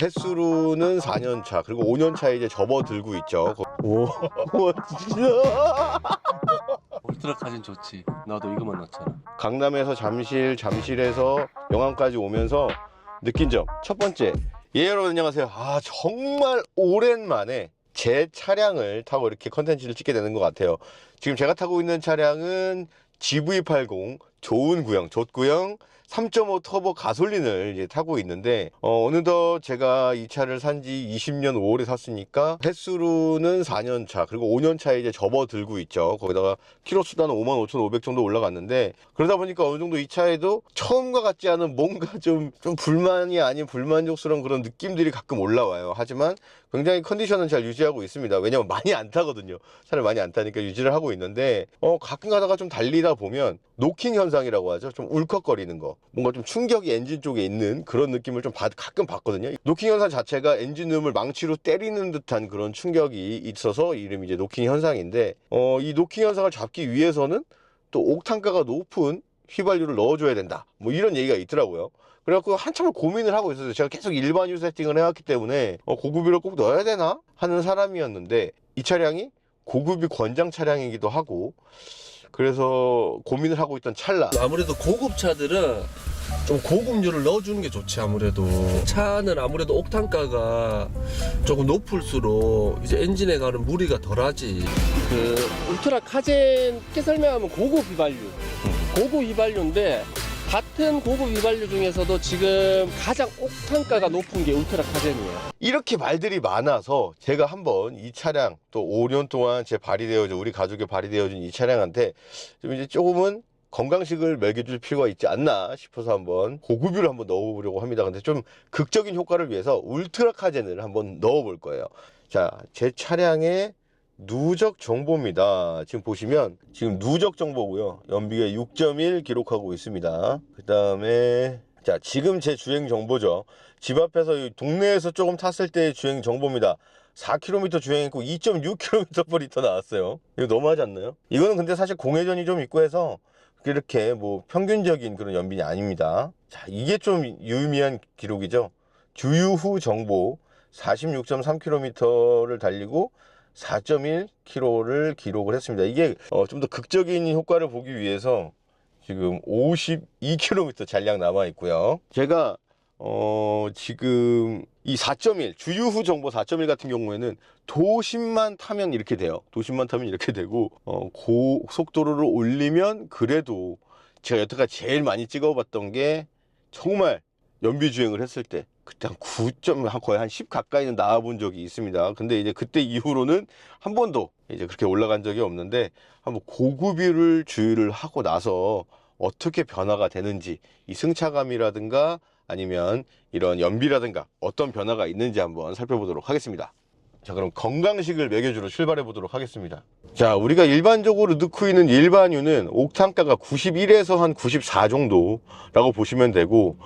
횟수로는 4년 차, 그리고 5년 차에 이제 접어들고 있죠. 오, 진짜. 울트라 카진 좋지. 나도 이거만 넣었잖아. 강남에서 잠실에서 영암까지 오면서 느낀 점 첫 번째, 예 여러분 안녕하세요. 정말 오랜만에 제 차량을 타고 이렇게 컨텐츠를 찍게 되는 것 같아요. 지금 제가 타고 있는 차량은 GV80 좋은 구형, 좆구형 3.5 터보 가솔린을 이제 타고 있는데 어느덧 제가 이 차를 산지 20년 5월에 샀으니까 횟수로는 4년 차, 그리고 5년 차에 이제 접어들고 있죠. 거기다가 키로수당 55,500 정도 올라갔는데, 그러다 보니까 어느 정도 이 차에도 처음과 같지 않은 뭔가 좀 불만이 아닌 불만족스러운 그런 느낌들이 가끔 올라와요. 하지만 굉장히 컨디션은 잘 유지하고 있습니다. 왜냐면 많이 안 타거든요. 차를 많이 안 타니까 유지를 하고 있는데 가끔 가다가 좀 달리다 보면 노킹 현상이라고 하죠. 좀 울컥거리는 거, 뭔가 좀 충격이 엔진 쪽에 있는 그런 느낌을 좀 가끔 받거든요. 노킹 현상 자체가 엔진음을 망치로 때리는 듯한 그런 충격이 있어서 이름이 이제 노킹 현상인데, 이 노킹 현상을 잡기 위해서는 또 옥탄가가 높은 휘발유를 넣어줘야 된다, 뭐 이런 얘기가 있더라고요. 그래갖고 한참을 고민을 하고 있었어요. 제가 계속 일반유 세팅을 해왔기 때문에 고급유를 꼭 넣어야 되나 하는 사람이었는데, 이 차량이 고급유 권장 차량이기도 하고, 그래서 고민을 하고 있던 찰나, 아무래도 고급 차들은 좀 고급유를 넣어주는 게 좋지. 아무래도 차는 아무래도 옥탄가가 조금 높을수록 이제 엔진에 가는 무리가 덜하지. 그 울트라 카젠 쉽게 설명하면 고급 휘발유. 고급 휘발유인데, 같은 고급 휘발유 중에서도 지금 가장 옥탄가가 높은 게 울트라 카젠이에요. 이렇게 말들이 많아서 제가 한번 이 차량, 또 5년 동안 제 발휘되어진, 우리 가족의 발휘되어진 이 차량한테 좀 이제 조금은 건강식을 먹여줄 필요가 있지 않나 싶어서 한번 고급유를 한번 넣어보려고 합니다. 근데 좀 극적인 효과를 위해서 울트라 카젠을 한번 넣어볼 거예요. 자, 제 차량의 누적 정보입니다. 지금 보시면 지금 누적 정보고요. 연비가 6.1 기록하고 있습니다. 그 다음에 자, 지금 제 주행 정보죠. 집 앞에서 동네에서 조금 탔을 때의 주행 정보입니다. 4km 주행했고 2.6km/L 나왔어요. 이거 너무하지 않나요? 이거는 근데 사실 공회전이 좀 있고 해서 이렇게 뭐 평균적인 그런 연비는 아닙니다. 자, 이게 좀 유의미한 기록이죠. 주유 후 정보 46.3km를 달리고 4.1km를 기록을 했습니다. 이게 좀 더 극적인 효과를 보기 위해서 지금 52km 잔량 남아 있고요. 제가 지금 이 4.1 주유 후 정보 4.1 같은 경우에는 도심만 타면 이렇게 돼요. 도심만 타면 이렇게 되고, 고속도로를 올리면 그래도 제가 여태까지 제일 많이 찍어봤던 게 정말 연비 주행을 했을 때 그때 한 9점, 거의 한 10 가까이는 나와본 적이 있습니다. 근데 이제 그때 이후로는 한 번도 이제 그렇게 올라간 적이 없는데, 한번 고급유를 주유를 하고 나서 어떻게 변화가 되는지, 이 승차감이라든가 아니면 이런 연비라든가 어떤 변화가 있는지 한번 살펴보도록 하겠습니다. 자, 그럼 건강식을 먹여주러 출발해 보도록 하겠습니다. 자, 우리가 일반적으로 넣고 있는 일반유는 옥탄가가 91에서 한 94 정도라고 보시면 되고,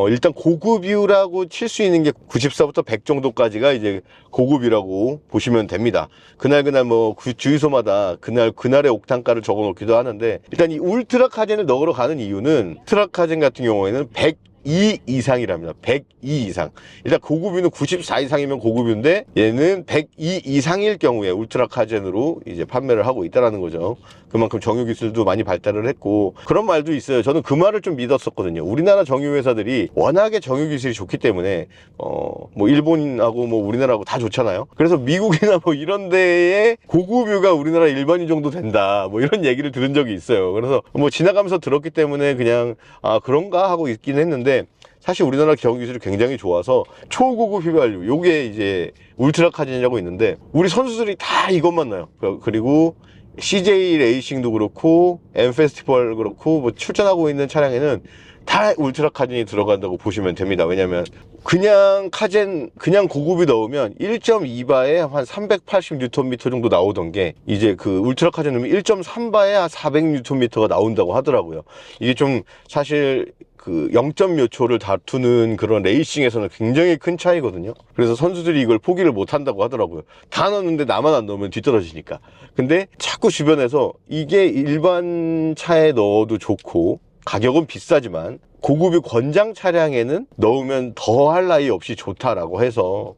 일단 고급유라고 칠 수 있는 게 94부터 100 정도까지가 이제 고급유라고 보시면 됩니다. 그날 뭐 주유소마다 그날의 옥탄가를 적어 놓기도 하는데, 일단 이 울트라 카젠을 넣으러 가는 이유는, 울트라 카젠 같은 경우에는 102 이상이랍니다. 102 이상. 일단 고급유는 94 이상이면 고급유인데, 얘는 102 이상일 경우에 울트라 카젠으로 이제 판매를 하고 있다라는 거죠. 그만큼 정유 기술도 많이 발달을 했고, 그런 말도 있어요. 저는 그 말을 좀 믿었었거든요. 우리나라 정유 회사들이 워낙에 정유 기술이 좋기 때문에 뭐 일본하고 뭐 우리나라하고 다 좋잖아요. 그래서 미국이나 뭐 이런 데에 고급유가 우리나라 일반유 정도 된다, 뭐 이런 얘기를 들은 적이 있어요. 그래서 뭐 지나가면서 들었기 때문에 그냥 그런가 하고 있긴 했는데, 사실 우리나라 정유 기술이 굉장히 좋아서 초고급 휘발유, 요게 이제 울트라 카젠이라고 있는데, 우리 선수들이 다 이것만 넣어요. 그리고 CJ 레이싱도 그렇고 M 페스티벌 그렇고 뭐 출전하고 있는 차량에는 다 울트라 카젠이 들어간다고 보시면 됩니다. 왜냐면 그냥 카젠, 그냥 고급이 넣으면 1.2바에 한 380Nm 정도 나오던 게, 이제 그 울트라 카젠 넣으면 1.3바에 한 400Nm가 나온다고 하더라고요. 이게 좀 사실 그 0. 몇 초를 다투는 그런 레이싱에서는 굉장히 큰 차이거든요. 그래서 선수들이 이걸 포기를 못 한다고 하더라고요. 다 넣었는데 나만 안 넣으면 뒤떨어지니까. 근데 자꾸 주변에서 이게 일반 차에 넣어도 좋고 가격은 비싸지만 고급이 권장 차량에는 넣으면 더 할 나위 없이 좋다라고 해서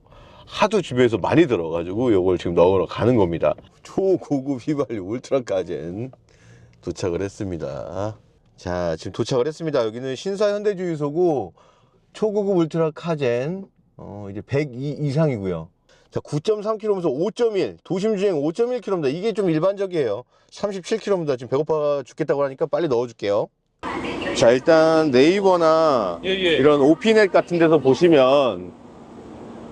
하도 주변에서 많이 들어가지고 요걸 지금 넣으러 가는 겁니다. 초고급 휘발유 울트라 카젠 도착을 했습니다. 자, 지금 도착을 했습니다. 여기는 신사 현대주유소고 초고급 울트라 카젠 이제 102 이상이고요. 자, 9.3km면서 5.1 도심 주행 5.1km입니다. 이게 좀 일반적이에요. 37km입니다. 지금 배고파 죽겠다고 하니까 빨리 넣어줄게요. 자, 일단 네이버나 이런 오피넷 같은 데서 보시면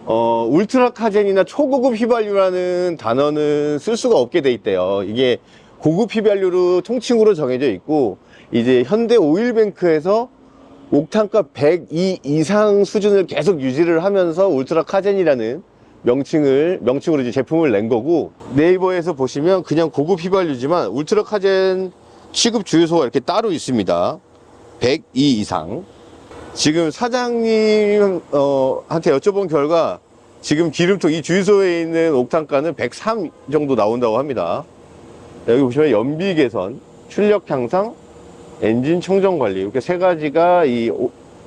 울트라 카젠이나 초고급 휘발유라는 단어는 쓸 수가 없게 돼 있대요. 이게 고급 휘발유로 통칭으로 정해져 있고, 이제 현대 오일뱅크에서 옥탄가 102 이상 수준을 계속 유지를 하면서 울트라 카젠이라는 명칭으로 이제 제품을 낸 거고, 네이버에서 보시면 그냥 고급 휘발유지만 울트라 카젠 취급 주유소가 이렇게 따로 있습니다. 102 이상. 지금 사장님 한테 여쭤본 결과 지금 기름통 이 주유소에 있는 옥탄가는 103 정도 나온다고 합니다. 여기 보시면 연비 개선, 출력 향상, 엔진 청정 관리, 이렇게 세 가지가 이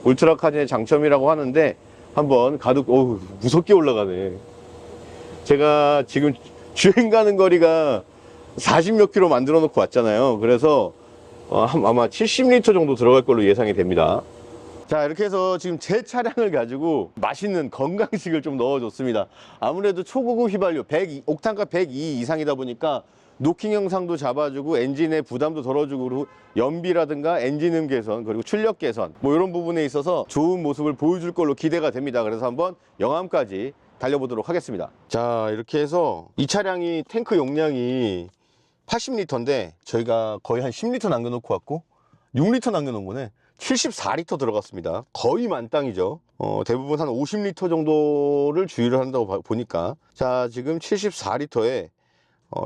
울트라 카젠의 장점이라고 하는데, 한번 가득 무섭게 올라가네. 제가 지금 주행 가는 거리가 40몇 킬로 만들어 놓고 왔잖아요. 그래서 아마 70리터 정도 들어갈 걸로 예상이 됩니다. 자, 이렇게 해서 지금 제 차량을 가지고 맛있는 건강식을 좀 넣어줬습니다. 아무래도 초고급 휘발유 옥탄가 102 이상이다 보니까 노킹 영상도 잡아주고 엔진의 부담도 덜어주고, 그리고 연비라든가 엔진음 개선, 그리고 출력 개선, 뭐 이런 부분에 있어서 좋은 모습을 보여줄 걸로 기대가 됩니다. 그래서 한번 영암까지 달려보도록 하겠습니다. 자, 이렇게 해서 이 차량이 탱크 용량이 80리터인데 저희가 거의 한 10리터 남겨놓고 왔고, 6리터 남겨놓은 거네. 74리터 들어갔습니다. 거의 만땅이죠. 대부분 한 50리터 정도를 주유를 한다고 보니까, 자, 지금 74리터에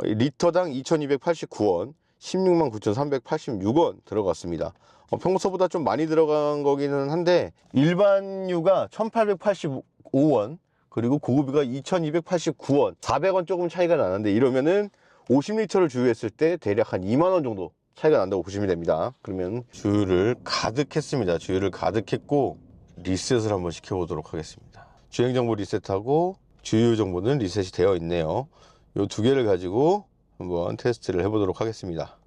리터당 2,289원, 16만 9,386원 들어갔습니다. 평소보다 좀 많이 들어간 거기는 한데, 일반유가 1,885원, 그리고 고급유가 2,289원, 400원 조금 차이가 나는데, 이러면은 50리터를 주유했을 때 대략 한 2만원 정도 차이가 난다고 보시면 됩니다. 그러면 주유를 가득 했습니다. 주유를 가득 했고, 리셋을 한번 시켜보도록 하겠습니다. 주행정보 리셋하고 주유 정보는 리셋이 되어 있네요. 요 두 개를 가지고 한번 테스트를 해보도록 하겠습니다.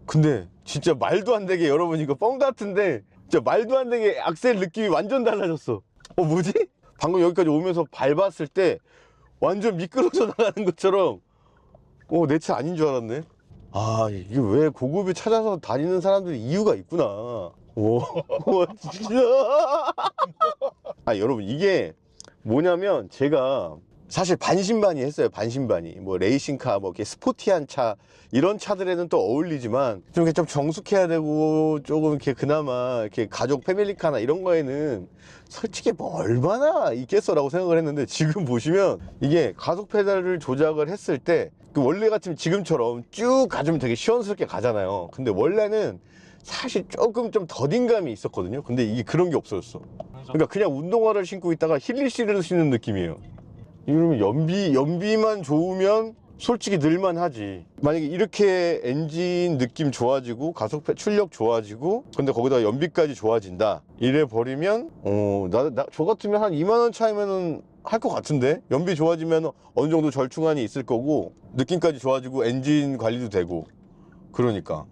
근데 진짜 말도 안 되게, 여러분 이거 뻥 같은데 진짜 말도 안 되게 악셀 느낌이 완전 달라졌어. 뭐지? 방금 여기까지 오면서 밟았을 때 완전 미끄러져 나가는 것처럼 내 차 아닌 줄 알았네. 아, 이게 왜 고급을 찾아서 다니는 사람들이 이유가 있구나. 진짜. 아, 여러분 이게 뭐냐면, 제가 사실 반신반의 했어요. 반신반의. 뭐 레이싱카, 뭐 이렇게 스포티한 차, 이런 차들에는 또 어울리지만 좀 이렇게 좀 정숙해야 되고, 조금 이렇게 그나마 이렇게 가족 패밀리카나 이런 거에는 솔직히 뭐 얼마나 있겠어라고 생각을 했는데, 지금 보시면 이게 가속 페달을 조작을 했을 때 원래 같으면 지금처럼 쭉 가주면 되게 시원스럽게 가잖아요. 근데 원래는 사실 조금 좀 더딘 감이 있었거든요. 근데 이게 그런 게 없어졌어. 그러니까 그냥 운동화를 신고 있다가 힐리시를 신는 느낌이에요. 이러면 연비만 좋으면 솔직히 늘만 하지. 만약에 이렇게 엔진 느낌 좋아지고 가속 출력 좋아지고, 근데 거기다가 연비까지 좋아진다, 이래 버리면 저 같으면 한 2만원 차이면은 할 것 같은데. 연비 좋아지면 어느 정도 절충안이 있을 거고, 느낌까지 좋아지고 엔진 관리도 되고. 그러니까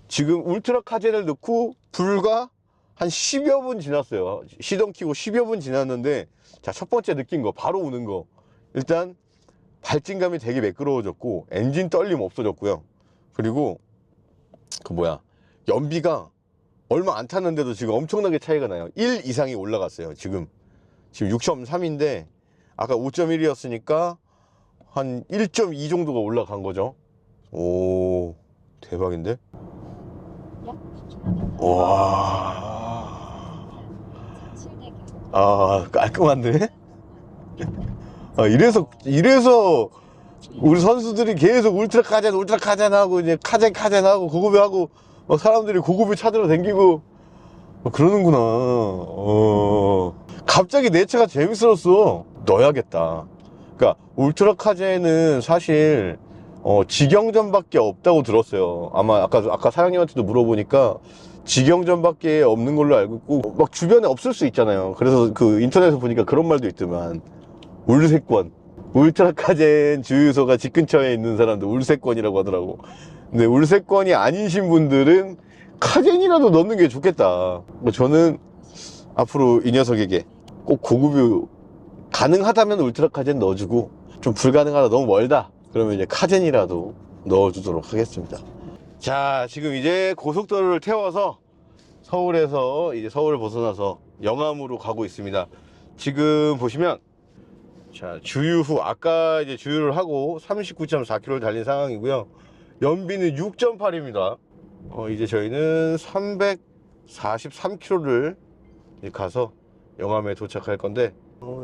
지금 울트라 카젠을 넣고 불과 한 10여 분 지났어요. 시동 켜고 10여 분 지났는데, 자, 첫 번째 느낀 거, 바로 오는 거, 일단 발진감이 되게 매끄러워졌고, 엔진 떨림 없어졌고요. 그리고 연비가 얼마 안 탔는데도 지금 엄청나게 차이가 나요. 1 이상이 올라갔어요. 지금 6.3인데 아까 5.1이었으니까 한 1.2 정도가 올라간 거죠. 오, 대박인데? 와, 깔끔한데? 이래서 우리 선수들이 계속 울트라 카젠 하고, 이제 카젠 하고, 고급유 하고, 사람들이 고급유 찾으러 다니고 그러는구나. 갑자기 내 차가 재밌어졌어. 넣어야겠다. 그러니까 울트라 카젠은 사실 직영점밖에 없다고 들었어요. 아마 아까 사장님한테도 물어보니까 직영전밖에 없는 걸로 알고 있고 막 주변에 없을 수 있잖아요. 그래서 그 인터넷에서 보니까 그런 말도 있더만, 울세권, 울트라카젠 주유소가 집 근처에 있는 사람들 울세권이라고 하더라고. 근데 울세권이 아니신 분들은 카젠이라도 넣는 게 좋겠다. 저는 앞으로 이 녀석에게 꼭 고급유 가능하다면 울트라카젠 넣어주고, 좀 불가능하다, 너무 멀다 그러면 이제 카젠이라도 넣어주도록 하겠습니다. 자, 지금 이제 고속도로를 태워서 서울에서 이제 서울을 벗어나서 영암으로 가고 있습니다. 지금 보시면, 자, 주유 후 아까 이제 주유를 하고 39.4km를 달린 상황이고요. 연비는 6.8입니다. 이제 저희는 343km를 가서 영암에 도착할 건데,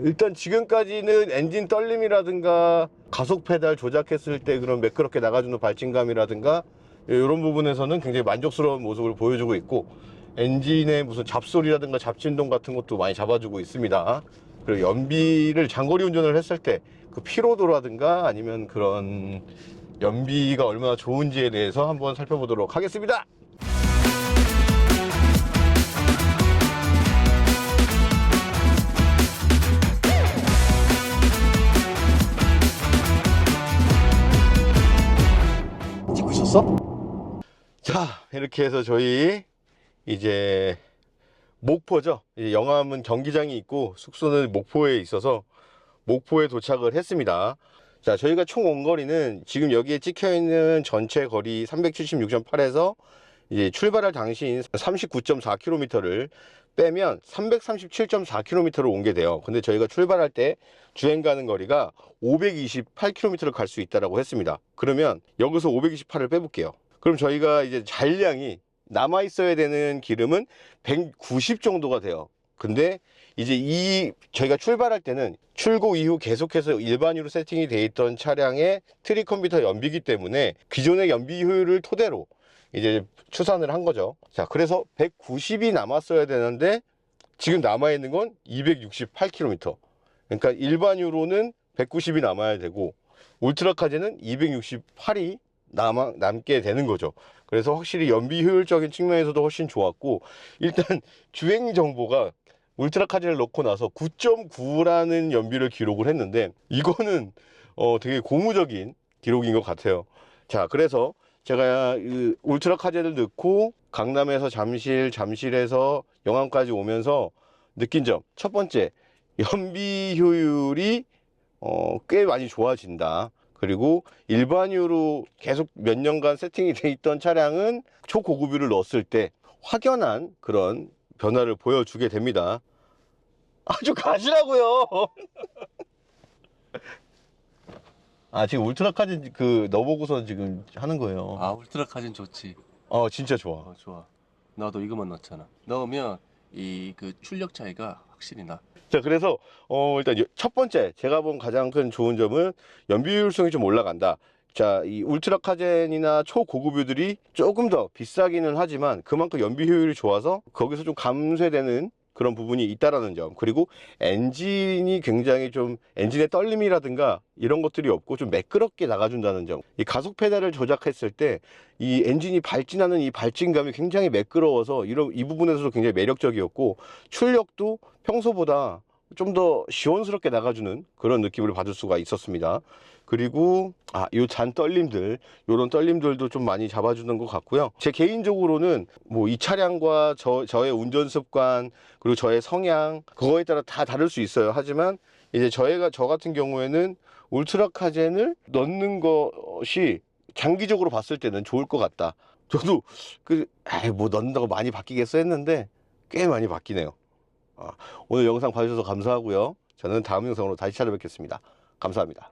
일단 지금까지는 엔진 떨림이라든가 가속 페달 조작했을 때 그런 매끄럽게 나가주는 발진감이라든가 이런 부분에서는 굉장히 만족스러운 모습을 보여주고 있고, 엔진의 무슨 잡소리라든가 잡진동 같은 것도 많이 잡아주고 있습니다. 그리고 연비를 장거리 운전을 했을 때 그 피로도라든가 아니면 그런 연비가 얼마나 좋은지에 대해서 한번 살펴보도록 하겠습니다. 찍고 있었어? 자, 이렇게 해서 저희 이제 목포죠. 이제 영암은 경기장이 있고 숙소는 목포에 있어서 목포에 도착을 했습니다. 자, 저희가 총 원거리는 지금 여기에 찍혀 있는 전체 거리 376.8에서 이제 출발할 당시인 39.4km를 빼면 337.4km를 온 게 돼요. 근데 저희가 출발할 때 주행 가는 거리가 528km를 갈 수 있다고 했습니다. 그러면 여기서 528을 빼볼게요. 그럼 저희가 이제 잔량이 남아 있어야 되는 기름은 190 정도가 돼요. 근데 이제 저희가 출발할 때는 출고 이후 계속해서 일반유로 세팅이 돼 있던 차량의 트리 컴퓨터 연비이기 때문에 기존의 연비 효율을 토대로 이제 추산을 한 거죠. 자, 그래서 190이 남았어야 되는데 지금 남아 있는 건 268km. 그러니까 일반유로는 190이 남아야 되고 울트라카젠은 268이 남게 되는 거죠. 그래서 확실히 연비 효율적인 측면에서도 훨씬 좋았고, 일단 주행 정보가 울트라카젠을 넣고 나서 9.9라는 연비를 기록을 했는데, 이거는 되게 고무적인 기록인 것 같아요. 자, 그래서 제가 울트라카젠을 넣고 강남에서 잠실에서 영암까지 오면서 느낀 점, 첫 번째, 연비 효율이 꽤 많이 좋아진다. 그리고 일반유로 계속 몇 년간 세팅이 돼 있던 차량은 초고급유를 넣었을 때 확연한 그런 변화를 보여주게 됩니다. 아주 가시라고요. 아, 지금 울트라카젠 넣어보고서 지금 하는 거예요. 아, 울트라카젠 좋지. 진짜 좋아. 좋아. 나도 이것만 넣잖아. 넣으면 이 그 출력 차이가 확실히 나. 자, 그래서 일단 첫 번째 제가 본 가장 큰 좋은 점은 연비 효율성이 좀 올라간다. 자, 이 울트라카젠이나 초고급유들이 조금 더 비싸기는 하지만 그만큼 연비 효율이 좋아서 거기서 좀 감쇄되는 그런 부분이 있다라는 점. 그리고 엔진이 굉장히 좀 엔진의 떨림이라든가 이런 것들이 없고 좀 매끄럽게 나가준다는 점. 이 가속 페달을 조작했을 때 이 엔진이 발진하는 이 발진감이 굉장히 매끄러워서 이 부분에서도 굉장히 매력적이었고, 출력도 평소보다 좀 더 시원스럽게 나가주는 그런 느낌을 받을 수가 있었습니다. 그리고 요 잔 떨림들, 요런 떨림들도 좀 많이 잡아주는 것 같고요. 제 개인적으로는 뭐 이 차량과 저의 운전 습관, 그리고 저의 성향, 그거에 따라 다 다를 수 있어요. 하지만 이제 저 같은 경우에는 울트라카젠을 넣는 것이 장기적으로 봤을 때는 좋을 것 같다. 저도 뭐 넣는다고 많이 바뀌겠어 했는데 꽤 많이 바뀌네요. 오늘 영상 봐주셔서 감사하고요. 저는 다음 영상으로 다시 찾아뵙겠습니다. 감사합니다.